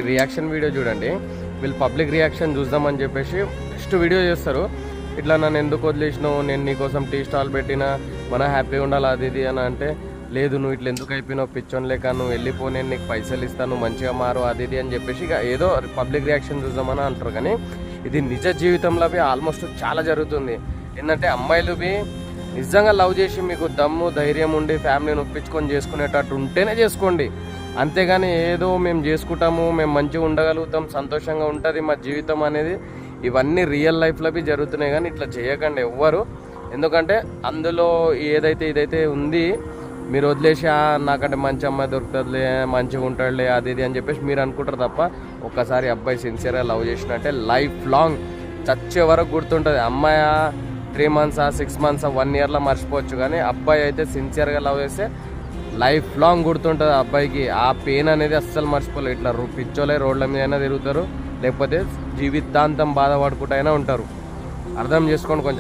Reaction video చూడండి. వీళ్ళు public reaction చూద్దామని చెప్పేసి నెక్స్ట్ వీడియో చేస్తారు. ఇట్లా నన్ను ఎందుకు వదిలేసినావు, నేను నీకోసం టీ స్టాల్ పెట్టినా, మన హ్యాపీగా ఉండాలి అది ఇది అని అంటే, లేదు నువ్వు ఇట్లా ఎందుకు అయిపోయినావు పిచ్చోన్ లేక, నువ్వు వెళ్ళిపో, నేను నీకు పైసలు ఇస్తాను, మంచిగా మారు అది ఇది అని చెప్పేసి ఇక ఏదో పబ్లిక్ రియాక్షన్ చూద్దామని అంటారు. కానీ ఇది నిజ జీవితంలో ఆల్మోస్ట్ చాలా జరుగుతుంది. ఏంటంటే అమ్మాయిలు నిజంగా లవ్ చేసి మీకు దమ్ము ధైర్యం ఉండి ఫ్యామిలీని ఒప్పించుకొని చేసుకునేటట్టు ఉంటేనే చేసుకోండి. అంతేగాని ఏదో మేము చేసుకుంటాము, మేము మంచిగా ఉండగలుగుతాం, సంతోషంగా ఉంటుంది మా జీవితం అనేది, ఇవన్నీ రియల్ లైఫ్లో జరుగుతున్నాయి. కానీ ఇట్లా చేయకండి ఎవ్వరు. ఎందుకంటే అందులో ఏదైతే ఇదైతే ఉంది మీరు వదిలేసి నాకంటే మంచి అమ్మాయి దొరుకుతుందిలే, మంచిగా ఉంటాడులే అది ఇది అని చెప్పేసి మీరు అనుకుంటారు తప్ప, ఒక్కసారి అబ్బాయి సిన్సియర్గా లవ్ చేసినట్టే లైఫ్ లాంగ్ చచ్చే వరకు గుర్తుంటుంది. అమ్మాయి 3 months 6 months 1 yearలో మర్చిపోవచ్చు, కానీ అబ్బాయి అయితే సిన్సియర్గా లవ్ చేస్తే లైఫ్ లాంగ్ గుర్తుంటుంది అబ్బాయికి. ఆ పెయిన్ అనేది అస్సలు మర్చిపోలేదు. ఇట్లా పిచ్చోలే రోడ్ల మీద అయినా తిరుగుతారు, లేకపోతే జీవితాంతం బాధపడుకుంటూ అయినా ఉంటారు. అర్థం చేసుకోండి కొంచెం.